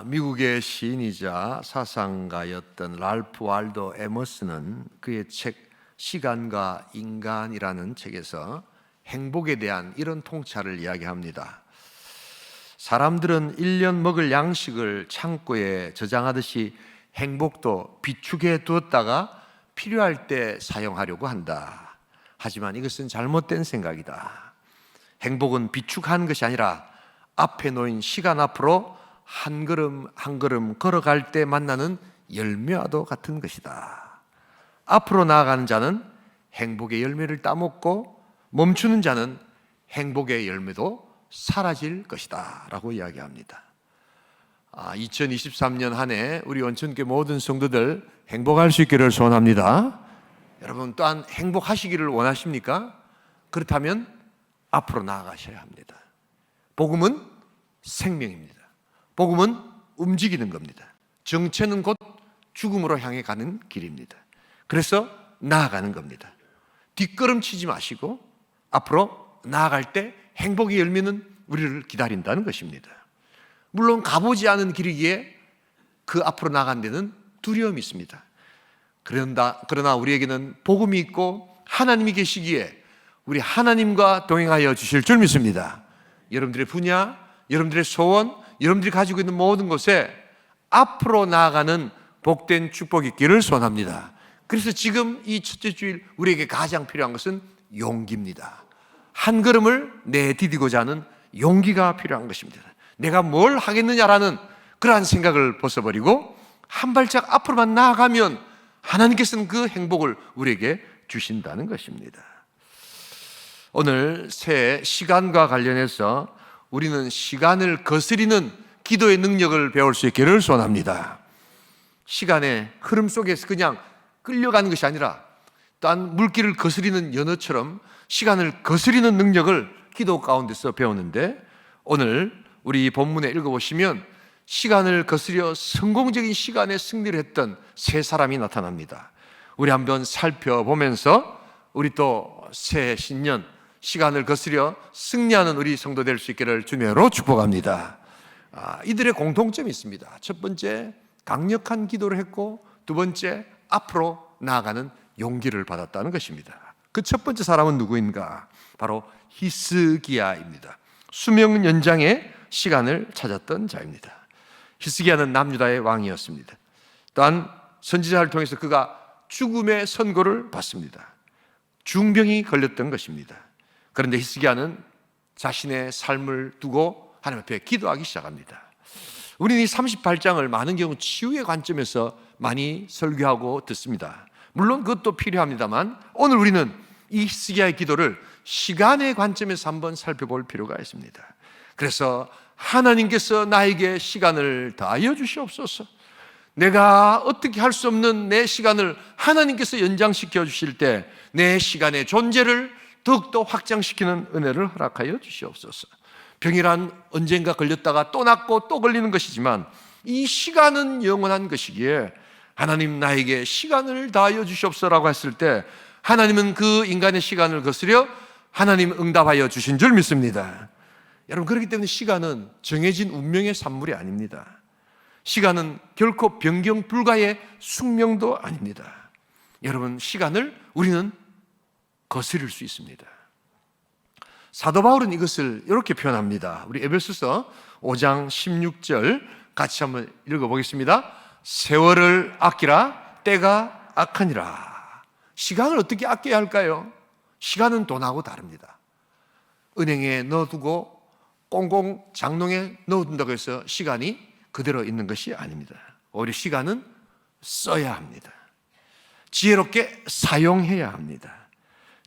미국의 시인이자 사상가였던 랄프 waldo 에머슨은 그의 책 시간과 인간이라는 책에서 행복에 대한 이런 통찰을 이야기합니다. 사람들은 1년 먹을 양식을 창고에 저장하듯이 행복도 비축해 두었다가 필요할 때 사용하려고 한다. 하지만 이것은 잘못된 생각이다. 행복은 비축한 것이 아니라 앞에 놓인 시간 앞으로 한 걸음 한 걸음 걸어갈 때 만나는 열매와도 같은 것이다. 앞으로 나아가는 자는 행복의 열매를 따먹고 멈추는 자는 행복의 열매도 사라질 것이다 라고 이야기합니다. 2023년 한 해 우리 원천교회 모든 성도들 행복할 수 있기를 소원합니다. 여러분 또한 행복하시기를 원하십니까? 그렇다면 앞으로 나아가셔야 합니다. 복음은 생명입니다. 복음은 움직이는 겁니다. 정체는 곧 죽음으로 향해 가는 길입니다. 그래서 나아가는 겁니다. 뒷걸음치지 마시고 앞으로 나아갈 때 행복의 열매는 우리를 기다린다는 것입니다. 물론 가보지 않은 길이기에 그 앞으로 나아간 데는 두려움이 있습니다. 그러나 우리에게는 복음이 있고 하나님이 계시기에 우리 하나님과 동행하여 주실 줄 믿습니다. 여러분들의 분야, 여러분들의 소원, 여러분들이 가지고 있는 모든 것에 앞으로 나아가는 복된 축복이 있기를 소원합니다. 그래서 지금 이 첫째 주일 우리에게 가장 필요한 것은 용기입니다. 한 걸음을 내디디고자 하는 용기가 필요한 것입니다. 내가 뭘 하겠느냐라는 그러한 생각을 벗어버리고 한 발짝 앞으로만 나아가면 하나님께서는 그 행복을 우리에게 주신다는 것입니다. 오늘 새 시간과 관련해서 우리는 시간을 거스리는 기도의 능력을 배울 수 있기를 소원합니다. 시간의 흐름 속에서 그냥 끌려가는 것이 아니라 또한 물길을 거스리는 연어처럼 시간을 거스리는 능력을 기도 가운데서 배우는데, 오늘 우리 본문에 읽어보시면 시간을 거스려 성공적인 시간에 승리를 했던 세 사람이 나타납니다. 우리 한번 살펴보면서 우리 또 새 신년 시간을 거스려 승리하는 우리 성도 될 수 있기를 주님으로 축복합니다. 이들의 공통점이 있습니다. 첫 번째, 강력한 기도를 했고, 두 번째, 앞으로 나아가는 용기를 받았다는 것입니다. 그 첫 번째 사람은 누구인가? 바로 히스기야입니다. 수명 연장의 시간을 찾았던 자입니다. 히스기야는 남유다의 왕이었습니다. 또한 선지자를 통해서 그가 죽음의 선고를 받습니다. 중병이 걸렸던 것입니다. 그런데 히스기야는 자신의 삶을 두고 하나님 앞에 기도하기 시작합니다. 우리는 이 38장을 많은 경우 치유의 관점에서 많이 설교하고 듣습니다. 물론 그것도 필요합니다만 오늘 우리는 이 히스기야의 기도를 시간의 관점에서 한번 살펴볼 필요가 있습니다. 그래서 하나님께서 나에게 시간을 다하여 주시옵소서. 내가 어떻게 할 수 없는 내 시간을 하나님께서 연장시켜 주실 때 내 시간의 존재를 더욱더 확장시키는 은혜를 허락하여 주시옵소서. 병이란 언젠가 걸렸다가 또 낫고 또 걸리는 것이지만 이 시간은 영원한 것이기에 하나님 나에게 시간을 다하여 주시옵소서라고 했을 때 하나님은 그 인간의 시간을 거스려 하나님 응답하여 주신 줄 믿습니다. 여러분, 그렇기 때문에 시간은 정해진 운명의 산물이 아닙니다. 시간은 결코 변경 불가의 숙명도 아닙니다. 여러분, 시간을 우리는 거스릴 수 있습니다. 사도 바울은 이것을 이렇게 표현합니다. 우리 에베소서 5장 16절 같이 한번 읽어보겠습니다. 세월을 아끼라 때가 악하니라. 시간을 어떻게 아껴야 할까요? 시간은 돈하고 다릅니다. 은행에 넣어두고 꽁꽁 장롱에 넣어둔다고 해서 시간이 그대로 있는 것이 아닙니다. 오히려 시간은 써야 합니다. 지혜롭게 사용해야 합니다.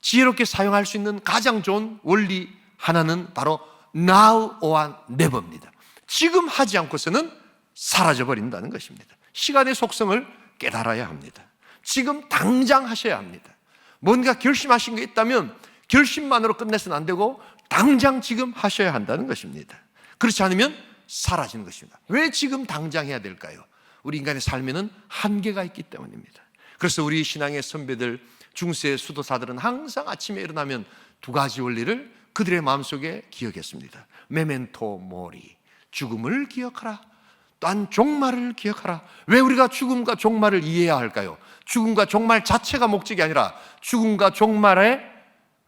지혜롭게 사용할 수 있는 가장 좋은 원리 하나는 바로 now or never입니다. 지금 하지 않고서는 사라져버린다는 것입니다. 시간의 속성을 깨달아야 합니다. 지금 당장 하셔야 합니다. 뭔가 결심하신 게 있다면 결심만으로 끝내서는 안 되고 당장 지금 하셔야 한다는 것입니다. 그렇지 않으면 사라지는 것입니다. 왜 지금 당장 해야 될까요? 우리 인간의 삶에는 한계가 있기 때문입니다. 그래서 우리 신앙의 선배들, 중세 수도사들은 항상 아침에 일어나면 두 가지 원리를 그들의 마음속에 기억했습니다. 메멘토 모리, 죽음을 기억하라. 또한 종말을 기억하라. 왜 우리가 죽음과 종말을 이해해야 할까요? 죽음과 종말 자체가 목적이 아니라 죽음과 종말의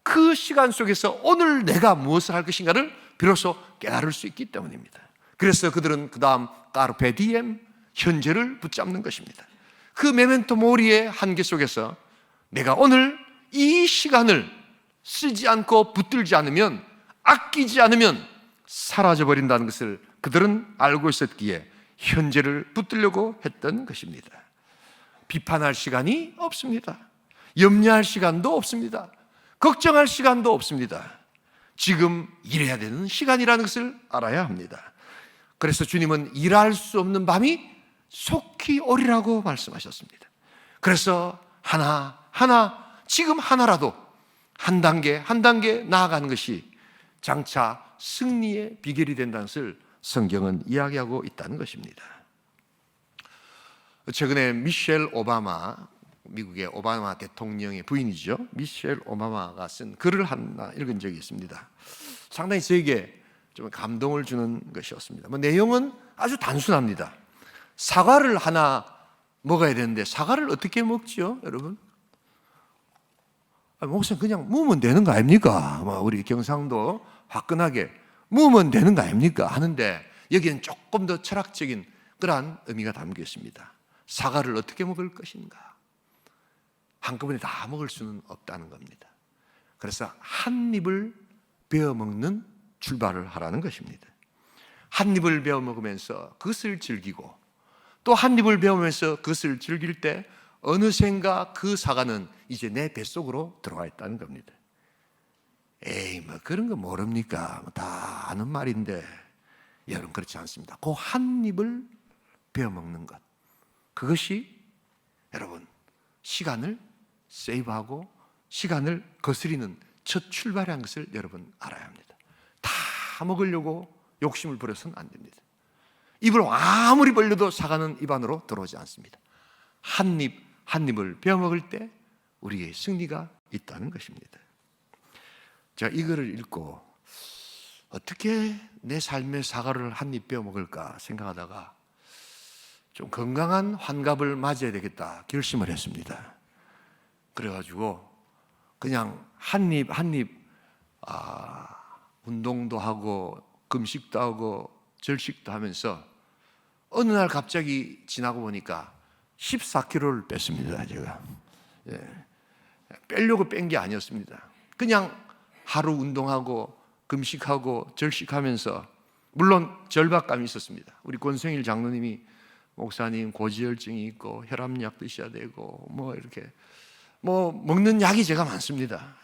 그 시간 속에서 오늘 내가 무엇을 할 것인가를 비로소 깨달을 수 있기 때문입니다. 그래서 그들은 그 다음 까르페 디엠, 현재를 붙잡는 것입니다. 그 메멘토 모리의 한계 속에서 내가 오늘 이 시간을 쓰지 않고 붙들지 않으면, 아끼지 않으면 사라져버린다는 것을 그들은 알고 있었기에 현재를 붙들려고 했던 것입니다. 비판할 시간이 없습니다. 염려할 시간도 없습니다. 걱정할 시간도 없습니다. 지금 일해야 되는 시간이라는 것을 알아야 합니다. 그래서 주님은 일할 수 없는 밤이 속히 오리라고 말씀하셨습니다. 그래서 하나하나, 지금 하나라도 한 단계 한 단계 나아가는 것이 장차 승리의 비결이 된다는 것을 성경은 이야기하고 있다는 것입니다. 최근에 미셸 오바마, 미국의 오바마 대통령의 부인이죠, 미셸 오바마가 쓴 글을 하나 읽은 적이 있습니다. 상당히 저에게 좀 감동을 주는 것이었습니다. 내용은 아주 단순합니다. 사과를 하나 먹어야 되는데 사과를 어떻게 먹죠, 여러분? 목사님 그냥 무으면 되는 거 아닙니까? 우리 경상도 화끈하게 무으면 되는 거 아닙니까? 하는데 여기는 조금 더 철학적인 그러한 의미가 담겨 있습니다. 사과를 어떻게 먹을 것인가? 한꺼번에 다 먹을 수는 없다는 겁니다. 그래서 한 입을 베어 먹는 출발을 하라는 것입니다. 한 입을 베어 먹으면서 그것을 즐기고, 또 한 입을 베어 먹으면서 그것을 즐길 때 어느샌가 그 사과는 이제 내 뱃속으로 들어와 있다는 겁니다. 에이, 그런 거 모릅니까? 다 아는 말인데. 여러분, 그렇지 않습니다. 그 한 입을 베어 먹는 것, 그것이 여러분 시간을 세이브하고 시간을 거스리는 첫 출발이라는 것을 여러분 알아야 합니다. 다 먹으려고 욕심을 부려서는 안 됩니다. 입을 아무리 벌려도 사과는 입 안으로 들어오지 않습니다. 한 입을 베어 먹을 때 우리의 승리가 있다는 것입니다. 제가 이 글을 읽고 어떻게 내 삶의 사과를 한 입 베어 먹을까 생각하다가 좀 건강한 환갑을 맞이해야 되겠다 결심을 했습니다. 그래가지고 그냥 한 입 운동도 하고 금식도 하고 절식도 하면서 어느 날 갑자기 지나고 보니까 14kg를 뺐습니다. 제가 빼려고 뺀 게 아니었습니다. 그냥 하루 운동하고 금식하고 절식하면서, 물론 절박감이 있었습니다. 우리 권성일 장로님이 목사님 고지혈증이 있고 혈압약 드셔야 되고 이렇게 먹는 약이 제가 많습니다.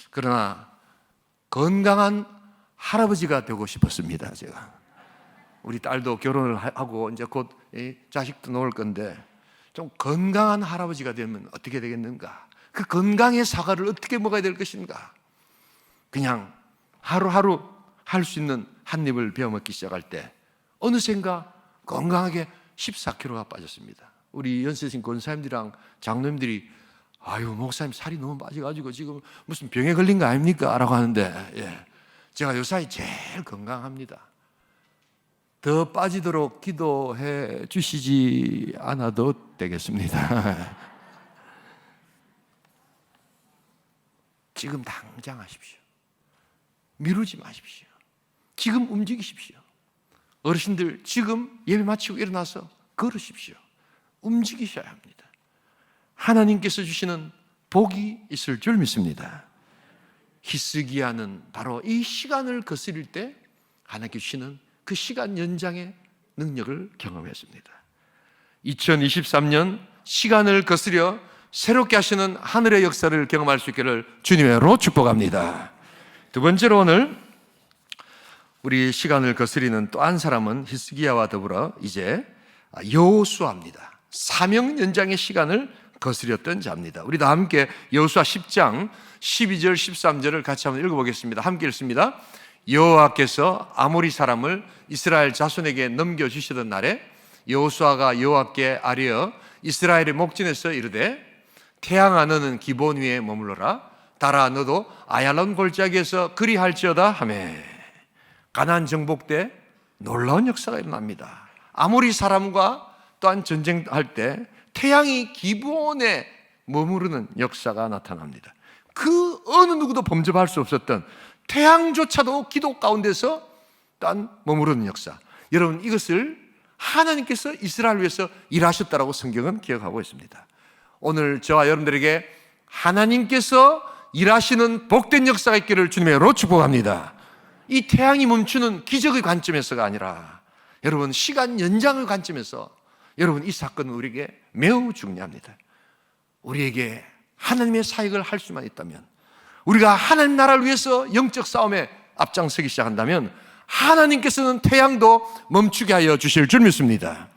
그러나 건강한 할아버지가 되고 싶었습니다. 제가 우리 딸도 결혼을 하고 이제 곧 자식도 놓을 건데 좀 건강한 할아버지가 되면 어떻게 되겠는가? 그 건강의 사과를 어떻게 먹어야 될 것인가? 그냥 하루하루 할 수 있는 한 입을 베어 먹기 시작할 때 어느샌가 건강하게 14kg가 빠졌습니다. 우리 연세신 권사님들이랑 장로님들이 아유 목사님 살이 너무 빠져가지고 지금 무슨 병에 걸린 거 아닙니까? 라고 하는데 제가 요사이 제일 건강합니다. 더 빠지도록 기도해 주시지 않아도 되겠습니다. 지금 당장 하십시오. 미루지 마십시오. 지금 움직이십시오. 어르신들 지금 예배 마치고 일어나서 걸으십시오. 움직이셔야 합니다. 하나님께서 주시는 복이 있을 줄 믿습니다. 히스기야는 바로 이 시간을 거스릴 때 하나님께 주시는 그 시간 연장의 능력을 경험했습니다. 2023년 시간을 거스려 새롭게 하시는 하늘의 역사를 경험할 수 있기를 주님의 이름으로 축복합니다. 두 번째로 오늘 우리 시간을 거스리는 또 한 사람은 히스기야와 더불어 이제 여호수아입니다. 사명 연장의 시간을 거스렸던 자입니다. 우리 다 함께 여호수아 10장 12절 13절을 같이 한번 읽어보겠습니다. 함께 읽습니다. 여호와께서 아모리 사람을 이스라엘 자손에게 넘겨주시던 날에 여호수아가 여호와께 아뢰어 이스라엘의 목전에서 이르되 태양아 너는 기본 위에 머물러라. 달아 너도 아얄론 골짜기에서 그리할지어다 하매 가나안 정복 때 놀라운 역사가 일어납니다. 아모리 사람과 또한 전쟁할 때 태양이 기본에 머무르는 역사가 나타납니다. 그 어느 누구도 범접할 수 없었던 태양조차도 기도 가운데서 또한 머무르는 역사. 여러분, 이것을 하나님께서 이스라엘을 위해서 일하셨다라고 성경은 기억하고 있습니다. 오늘 저와 여러분들에게 하나님께서 일하시는 복된 역사가 있기를 주님의 이름으로 축복합니다. 이 태양이 멈추는 기적의 관점에서가 아니라 여러분, 시간 연장의 관점에서 여러분, 이 사건은 우리에게 매우 중요합니다. 우리에게 하나님의 사역을 할 수만 있다면, 우리가 하나님 나라를 위해서 영적 싸움에 앞장서기 시작한다면 하나님께서는 태양도 멈추게 하여 주실 줄 믿습니다.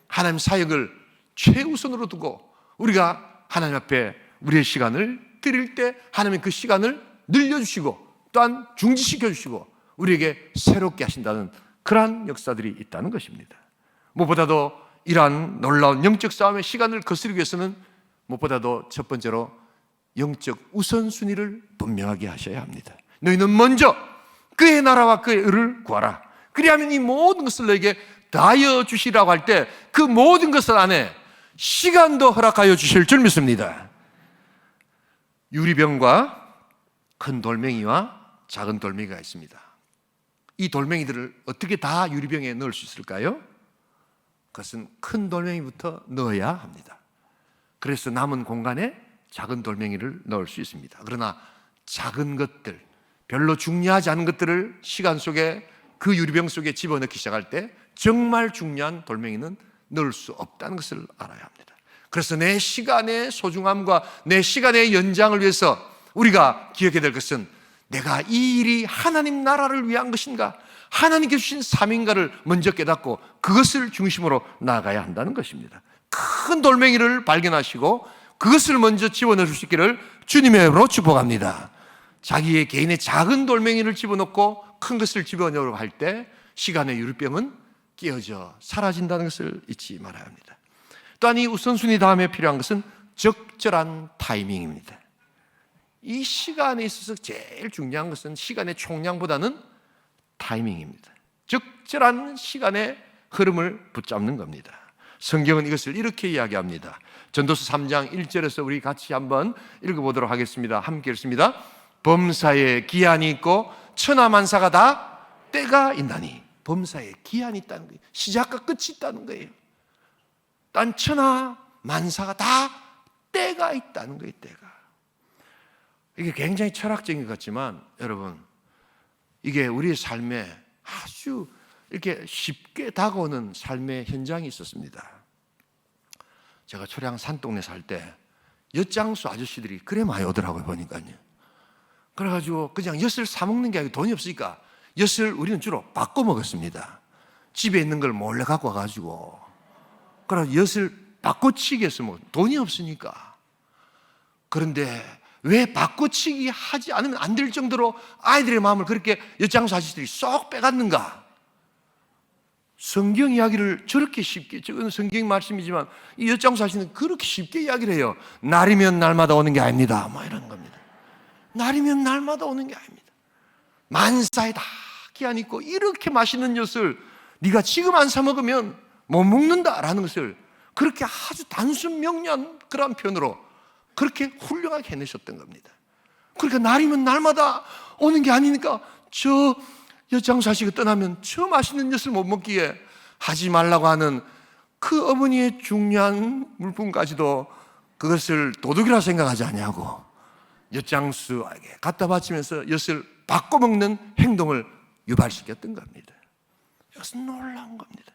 하나님 사역을 최우선으로 두고 우리가 하나님 앞에 우리의 시간을 드릴 때 하나님은 그 시간을 늘려주시고 또한 중지시켜 주시고 우리에게 새롭게 하신다는 그러한 역사들이 있다는 것입니다. 무엇보다도 이러한 놀라운 영적 싸움의 시간을 거스르기 위해서는 무엇보다도 첫 번째로 영적 우선순위를 분명하게 하셔야 합니다. 너희는 먼저 그의 나라와 그의 의를 구하라. 그리하면 이 모든 것을 너에게 다하여 주시라고 할 때 그 모든 것을 안에 시간도 허락하여 주실 줄 믿습니다. 유리병과 큰 돌멩이와 작은 돌멩이가 있습니다. 이 돌멩이들을 어떻게 다 유리병에 넣을 수 있을까요? 그것은 큰 돌멩이부터 넣어야 합니다. 그래서 남은 공간에 작은 돌멩이를 넣을 수 있습니다. 그러나 작은 것들, 별로 중요하지 않은 것들을 시간 속에 그 유리병 속에 집어넣기 시작할 때 정말 중요한 돌멩이는 넣을 수 없다는 것을 알아야 합니다. 그래서 내 시간의 소중함과 내 시간의 연장을 위해서 우리가 기억해야 될 것은 내가 이 일이 하나님 나라를 위한 것인가, 하나님께 주신 사명인가를 먼저 깨닫고 그것을 중심으로 나아가야 한다는 것입니다. 큰 돌멩이를 발견하시고 그것을 먼저 집어넣을 수 있기를 주님의 이름으로 축복합니다. 자기의 개인의 작은 돌멩이를 집어넣고 큰 것을 집어넣으려고 할 때 시간의 유리병은 끼어져 사라진다는 것을 잊지 말아야 합니다. 또한 이 우선순위 다음에 필요한 것은 적절한 타이밍입니다. 이 시간에 있어서 제일 중요한 것은 시간의 총량보다는 타이밍입니다. 적절한 시간의 흐름을 붙잡는 겁니다. 성경은 이것을 이렇게 이야기합니다. 전도서 3장 1절에서 우리 같이 한번 읽어보도록 하겠습니다. 함께 읽습니다. 범사에 기한이 있고 천하만사가 다 때가 있나니. 범사에 기한이 있다는 거예요. 시작과 끝이 있다는 거예요. 딴 천하만사가 다 때가 있다는 거예요. 때가. 이게 굉장히 철학적인 것 같지만 여러분, 이게 우리의 삶에 아주 이렇게 쉽게 다가오는 삶의 현장이 있었습니다. 제가 초량 산동네 살 때 엿장수 아저씨들이 그래 많이 오더라고요. 보니까요. 그래가지고 그냥 엿을 사 먹는 게 아니고 돈이 없으니까 엿을 우리는 주로 바꿔 먹었습니다. 집에 있는 걸 몰래 갖고 와가지고 그래서 엿을 바꿔치기 했으면 돈이 없으니까. 그런데 왜 바꿔치기 하지 않으면 안 될 정도로 아이들의 마음을 그렇게 엿장수 아저씨들이 쏙 빼갔는가? 성경 이야기를 저렇게 쉽게, 저건 성경 말씀이지만 이 엿장수 아저씨는 그렇게 쉽게 이야기를 해요. 날이면 날마다 오는 게 아닙니다. 뭐 이런 겁니다. 날이면 날마다 오는 게 아닙니다. 만사에 다 기한이 있고 이렇게 맛있는 엿을 네가 지금 안 사 먹으면 못 먹는다라는 것을 그렇게 아주 단순 명료한 그런 표현으로 그렇게 훌륭하게 해내셨던 겁니다. 그러니까 날이면 날마다 오는 게 아니니까 저 엿장수 아저씨가 떠나면 저 맛있는 엿을 못 먹기에 하지 말라고 하는 그 어머니의 중요한 물품까지도 그것을 도둑이라 생각하지 않냐고 엿장수에게 갖다 바치면서 엿을 바꿔 먹는 행동을 유발시켰던 겁니다. 이것은 놀라운 겁니다.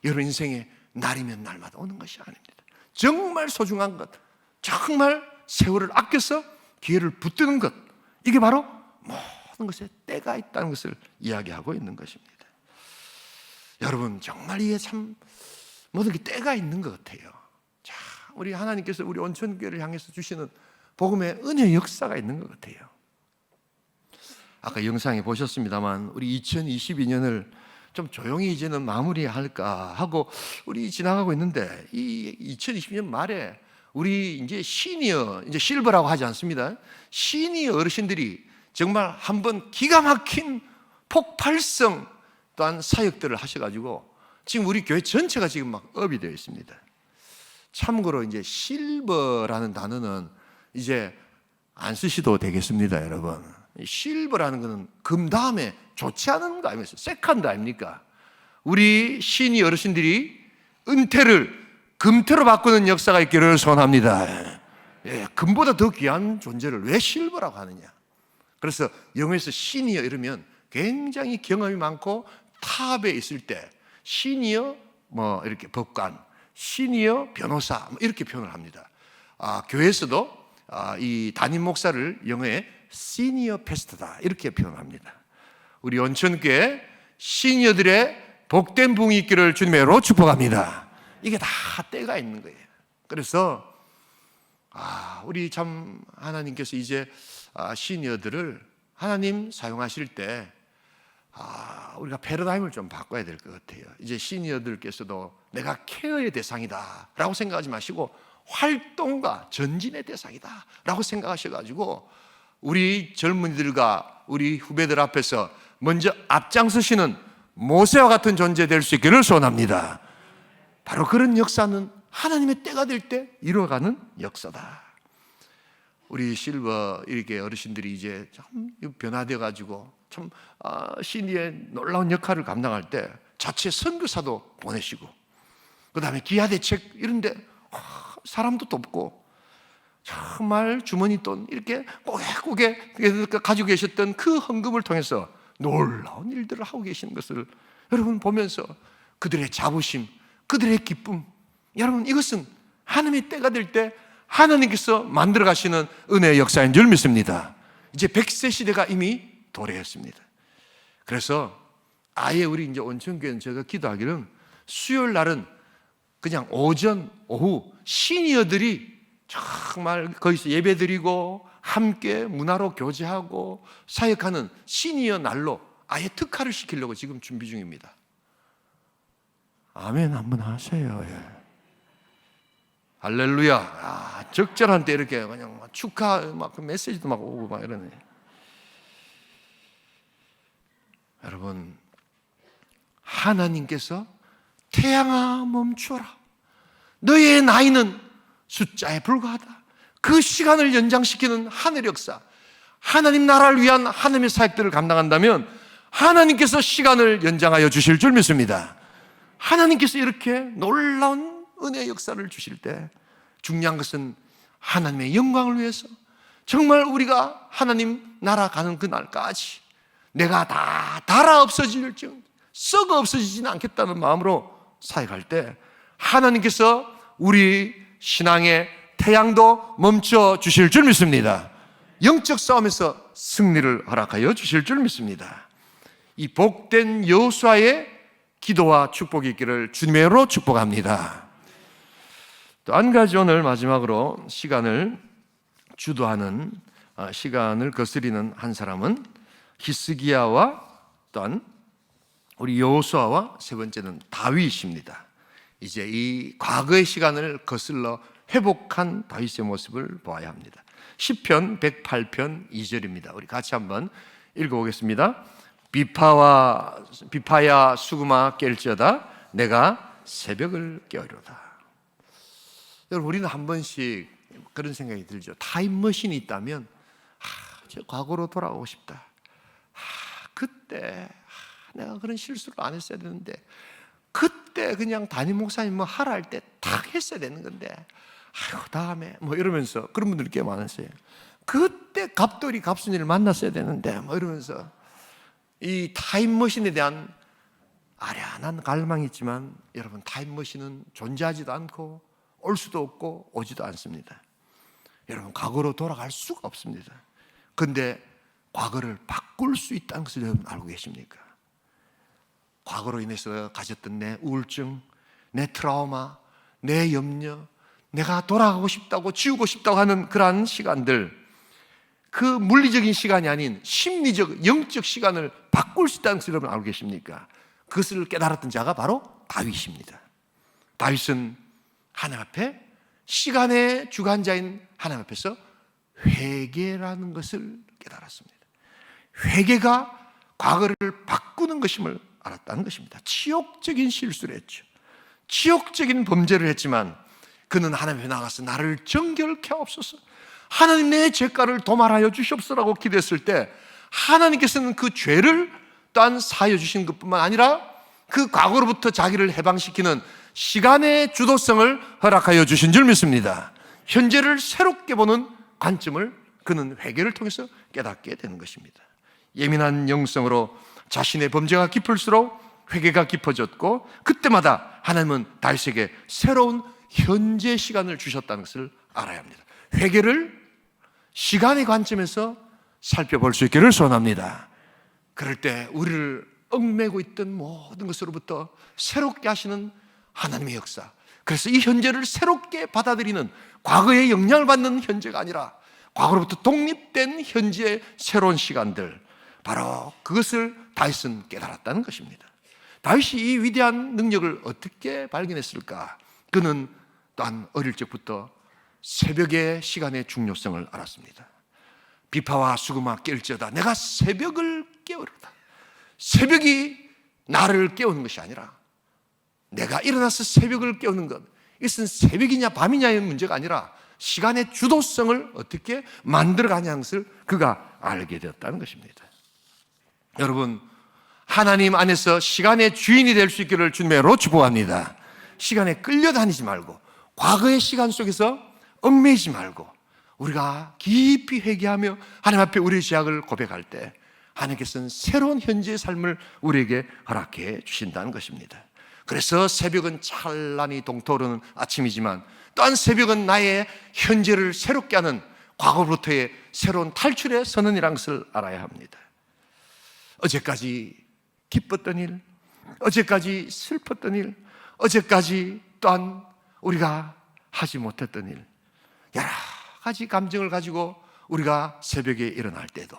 여러분 인생에 날이면 날마다 오는 것이 아닙니다. 정말 소중한 것, 정말 세월을 아껴서 기회를 붙드는 것, 이게 바로 모든 것에 때가 있다는 것을 이야기하고 있는 것입니다. 여러분 정말 이게 참 모든 게 때가 있는 것 같아요. 자, 우리 하나님께서 우리 온천교회를 향해서 주시는 복음의 은혜의 역사가 있는 것 같아요. 아까 영상에 보셨습니다만 우리 2022년을 좀 조용히 이제는 마무리할까 하고 우리 지나가고 있는데 이 2020년 말에 우리 이제 시니어, 이제 실버라고 하지 않습니다. 시니어 어르신들이 정말 한번 기가 막힌 폭발성 또한 사역들을 하셔가지고 지금 우리 교회 전체가 지금 막 업이 되어 있습니다. 참고로 이제 실버라는 단어는 이제 안 쓰셔도 되겠습니다, 여러분. 실버라는 것은 금 다음에 좋지 않은 거 아닙니까? 세컨드 아닙니까? 우리 시니 어르신들이 은퇴를 금태로 바꾸는 역사가 있기를 소원합니다. 예, 금보다 더 귀한 존재를 왜 실버라고 하느냐? 그래서 영어에서 시니어 이러면 굉장히 경험이 많고 탑에 있을 때 시니어 뭐 이렇게 법관, 시니어 변호사 이렇게 표현을 합니다. 교회에서도 이 담임 목사를 영어에 시니어 패스터다 이렇게 표현합니다. 우리 온천교회 시니어들의 복된 부흥이 있기를 주님으로 축복합니다. 이게 다 때가 있는 거예요. 그래서 우리 참 하나님께서 이제 시니어들을 하나님 사용하실 때 우리가 패러다임을 좀 바꿔야 될 것 같아요. 이제 시니어들께서도 내가 케어의 대상이다 라고 생각하지 마시고 활동과 전진의 대상이다 라고 생각하셔가지고 우리 젊은이들과 우리 후배들 앞에서 먼저 앞장서시는 모세와 같은 존재 될 수 있기를 소원합니다. 바로 그런 역사는 하나님의 때가 될 때 이루어가는 역사다. 우리 실버 이렇게 어르신들이 이제 참 변화되어 가지고 참 시니의 놀라운 역할을 감당할 때 자체 선교사도 보내시고 그 다음에 기아대책 이런데 사람도 돕고 정말 주머니 돈 이렇게 꼬개꼬개 가지고 계셨던 그 헌금을 통해서 놀라운 일들을 하고 계시는 것을 여러분 보면서 그들의 자부심, 그들의 기쁨, 여러분 이것은 하나님의 때가 될 때 하나님께서 만들어 가시는 은혜의 역사인 줄 믿습니다. 이제 100세 시대가 이미 도래했습니다. 그래서 아예 우리 이제 온천교회는 제가 기도하기는 수요일 날은 그냥 오전, 오후 시니어들이 정말 거기서 예배드리고 함께 문화로 교제하고 사역하는 시니어 날로 아예 특화를 시키려고 지금 준비 중입니다. 아멘 한번 하세요. 예. 할렐루야. 적절한 때 이렇게 그냥 축하 막 메시지도 막 오고 막 이러네. 여러분, 하나님께서 태양아 멈추어라. 너의 나이는 숫자에 불과하다. 그 시간을 연장시키는 하늘의 역사, 하나님 나라를 위한 하나님의 사역들을 감당한다면 하나님께서 시간을 연장하여 주실 줄 믿습니다. 하나님께서 이렇게 놀라운 은혜의 역사를 주실 때 중요한 것은 하나님의 영광을 위해서 정말 우리가 하나님 나라 가는 그날까지 내가 다 달아 없어질지언정 썩어 없어지지는 않겠다는 마음으로 사역할 때 하나님께서 우리 신앙의 태양도 멈춰 주실 줄 믿습니다. 영적 싸움에서 승리를 허락하여 주실 줄 믿습니다. 이 복된 여호수아의 기도와 축복이 있기를 주님으로 축복합니다. 또 한 가지 오늘 마지막으로 시간을 주도하는 시간을 거스리는 한 사람은 히스기야와 또한 우리 여호수아와 세 번째는 다윗입니다. 이제 이 과거의 시간을 거슬러 회복한 다윗의 모습을 보아야 합니다. 시편 108편 2절입니다. 우리 같이 한번 읽어보겠습니다. 비파야 수금아 깰지어다 내가 새벽을 깨우리로다. 여러분 우리는 한 번씩 그런 생각이 들죠. 타임머신이 있다면 저 과거로 돌아가고 싶다. 그때 내가 그런 실수를 안 했어야 되는데 그때 그냥 담임 목사님 뭐 하라 할 때 탁 했어야 되는 건데 아이고 다음에 뭐 이러면서 그런 분들이 꽤 많았어요. 그때 갑돌이 갑순이를 만났어야 되는데 뭐 이러면서 이 타임머신에 대한 아련한 갈망이 있지만 여러분 타임머신은 존재하지도 않고 올 수도 없고 오지도 않습니다. 여러분 과거로 돌아갈 수가 없습니다. 그런데 과거를 바꿀 수 있다는 것을 여러분 알고 계십니까? 과거로 인해서 가졌던 내 우울증, 내 트라우마, 내 염려, 내가 돌아가고 싶다고 지우고 싶다고 하는 그러한 시간들, 그 물리적인 시간이 아닌 심리적, 영적 시간을 바꿀 수 있다는 것을 여러분 알고 계십니까? 그것을 깨달았던 자가 바로 다윗입니다. 다윗은 하나님 앞에 시간의 주관자인 하나님 앞에서 회개라는 것을 깨달았습니다. 회개가 과거를 바꾸는 것임을 알았다는 것입니다. 치욕적인 실수를 했죠. 치욕적인 범죄를 했지만 그는 하나님 앞에 나가서 나를 정결케 하옵소서, 하나님 내 죄가를 도말하여 주시옵소서라고 기도했을 때 하나님께서는 그 죄를 또한 사하여 주신 것뿐만 아니라 그 과거로부터 자기를 해방시키는 시간의 주도성을 허락하여 주신 줄 믿습니다. 현재를 새롭게 보는 관점을 그는 회개를 통해서 깨닫게 되는 것입니다. 예민한 영성으로 자신의 범죄가 깊을수록 회개가 깊어졌고, 그때마다 하나님은 다윗에게 새로운 현재 시간을 주셨다는 것을 알아야 합니다. 회개를 시간의 관점에서 살펴볼 수 있기를 소원합니다. 그럴 때 우리를 얽매고 있던 모든 것으로부터 새롭게 하시는 하나님의 역사, 그래서 이 현재를 새롭게 받아들이는, 과거의 영향을 받는 현재가 아니라 과거로부터 독립된 현재의 새로운 시간들, 바로 그것을 다윗은 깨달았다는 것입니다. 다윗이 이 위대한 능력을 어떻게 발견했을까? 그는 또한 어릴 적부터 새벽의 시간의 중요성을 알았습니다. 비파와 수금아 깰지어다, 내가 새벽을 깨우리로다. 새벽이 나를 깨우는 것이 아니라 내가 일어나서 새벽을 깨우는 것, 이것은 새벽이냐 밤이냐의 문제가 아니라 시간의 주도성을 어떻게 만들어가냐는 것을 그가 알게 되었다는 것입니다. 여러분, 하나님 안에서 시간의 주인이 될 수 있기를 주님으로 축복합니다. 시간에 끌려다니지 말고, 과거의 시간 속에서 얽매이지 말고, 우리가 깊이 회개하며 하나님 앞에 우리의 죄악을 고백할 때 하나님께서는 새로운 현재의 삶을 우리에게 허락해 주신다는 것입니다. 그래서 새벽은 찬란히 동토르는 아침이지만 또한 새벽은 나의 현재를 새롭게 하는, 과거로부터의 새로운 탈출의 선언이라는 것을 알아야 합니다. 어제까지 기뻤던 일, 어제까지 슬펐던 일, 어제까지 또한 우리가 하지 못했던 일, 여러 가지 감정을 가지고 우리가 새벽에 일어날 때도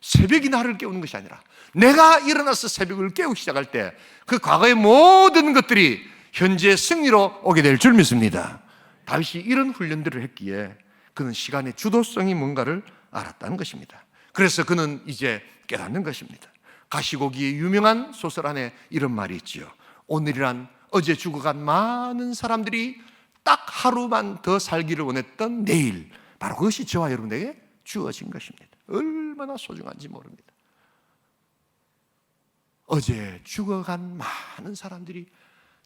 새벽이 나를 깨우는 것이 아니라 내가 일어나서 새벽을 깨우기 시작할 때 그 과거의 모든 것들이 현재의 승리로 오게 될 줄 믿습니다. 다윗이 이런 훈련들을 했기에 그는 시간의 주도성이 뭔가를 알았다는 것입니다. 그래서 그는 이제 깨닫는 것입니다. 가시고기의 유명한 소설 안에 이런 말이 있지요. 오늘이란 어제 죽어간 많은 사람들이 딱 하루만 더 살기를 원했던 내일, 바로 그것이 저와 여러분에게 주어진 것입니다. 얼마나 소중한지 모릅니다. 어제 죽어간 많은 사람들이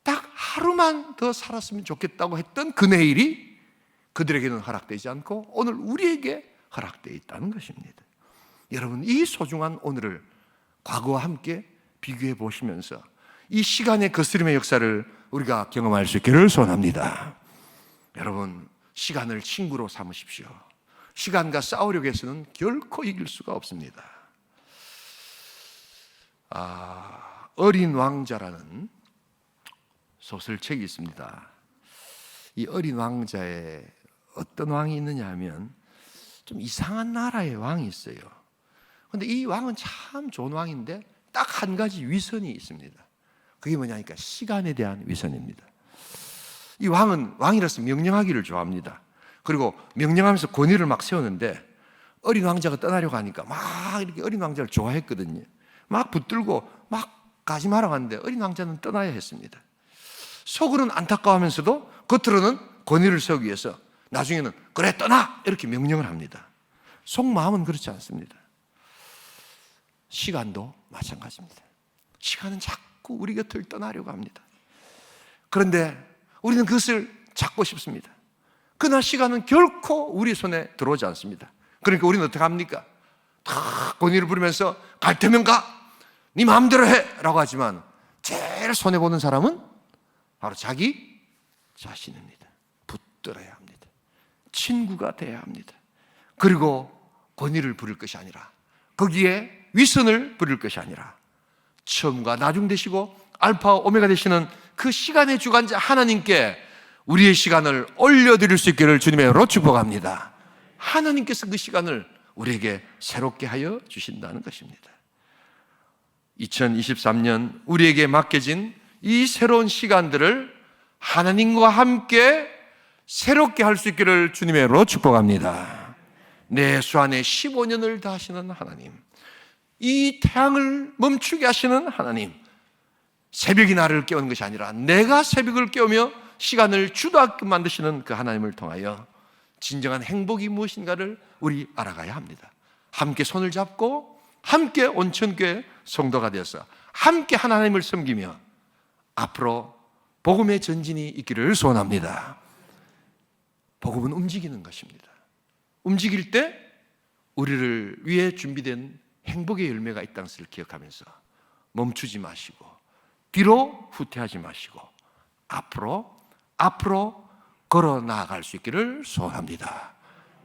딱 하루만 더 살았으면 좋겠다고 했던 그 내일이 그들에게는 허락되지 않고 오늘 우리에게 허락되어 있다는 것입니다. 여러분, 이 소중한 오늘을 과거와 함께 비교해 보시면서 이 시간의 거스름의 역사를 우리가 경험할 수 있기를 소원합니다. 여러분, 시간을 친구로 삼으십시오. 시간과 싸우려고 해서는 결코 이길 수가 없습니다. 어린 왕자라는 소설책이 있습니다. 이 어린 왕자에 어떤 왕이 있느냐 하면 좀 이상한 나라의 왕이 있어요. 그런데 이 왕은 참 좋은 왕인데 딱 한 가지 위선이 있습니다. 그게 뭐냐니까 시간에 대한 위선입니다. 이 왕은 왕이라서 명령하기를 좋아합니다. 그리고 명령하면서 권위를 막 세우는데 어린 왕자가 떠나려고 하니까 막 이렇게 어린 왕자를 좋아했거든요. 막 붙들고 막 가지 말라고 하는데 어린 왕자는 떠나야 했습니다. 속으로는 안타까워하면서도 겉으로는 권위를 세우기 위해서 나중에는 그래 떠나! 이렇게 명령을 합니다. 속마음은 그렇지 않습니다. 시간도 마찬가지입니다. 시간은 자꾸 우리 곁을 떠나려고 합니다. 그런데 우리는 그것을 잡고 싶습니다. 그러나 시간은 결코 우리 손에 들어오지 않습니다. 그러니까 우리는 어떻게 합니까? 다 권위를 부리면서 갈 테면 가! 네 마음대로 해! 라고 하지만 제일 손해보는 사람은 바로 자기 자신입니다. 붙들어야 합니다. 친구가 돼야 합니다. 그리고 권위를 부릴 것이 아니라, 거기에 위선을 부릴 것이 아니라 처음과 나중 되시고 알파와 오메가 되시는 그 시간의 주관자 하나님께 우리의 시간을 올려드릴 수 있기를 주님의 이름으로 축복합니다. 하나님께서 그 시간을 우리에게 새롭게 하여 주신다는 것입니다. 2023년 우리에게 맡겨진 이 새로운 시간들을 하나님과 함께 새롭게 할 수 있기를 주님의 이름으로 축복합니다. 내 수 안에 15년을 다하시는 하나님, 이 태양을 멈추게 하시는 하나님, 새벽이 나를 깨우는 것이 아니라 내가 새벽을 깨우며 시간을 주도하게끔 만드시는 그 하나님을 통하여 진정한 행복이 무엇인가를 우리 알아가야 합니다. 함께 손을 잡고 함께 온천교회 성도가 되어서 함께 하나님을 섬기며 앞으로 복음의 전진이 있기를 소원합니다. 복음은 움직이는 것입니다. 움직일 때 우리를 위해 준비된 행복의 열매가 있다는 것을 기억하면서 멈추지 마시고 뒤로 후퇴하지 마시고 앞으로 걸어 나아갈 수 있기를 소원합니다.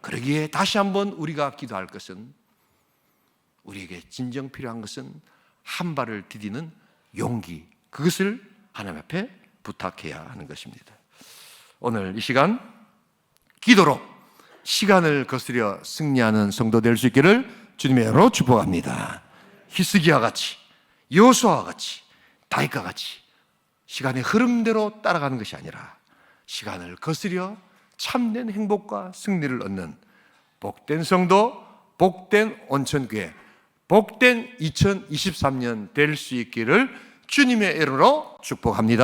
그러기에 다시 한번 우리가 기도할 것은, 우리에게 진정 필요한 것은 한 발을 디디는 용기, 그것을 하나님 앞에 부탁해야 하는 것입니다. 오늘 이 시간 기도로 시간을 거스려 승리하는 성도 될 수 있기를 주님의 이름으로 축복합니다. 히스기야와 같이, 여호수아와 같이, 다윗과 같이 시간의 흐름대로 따라가는 것이 아니라 시간을 거스려 참된 행복과 승리를 얻는 복된 성도, 복된 온천교회, 복된 2023년 될 수 있기를 주님의 이름으로 축복합니다.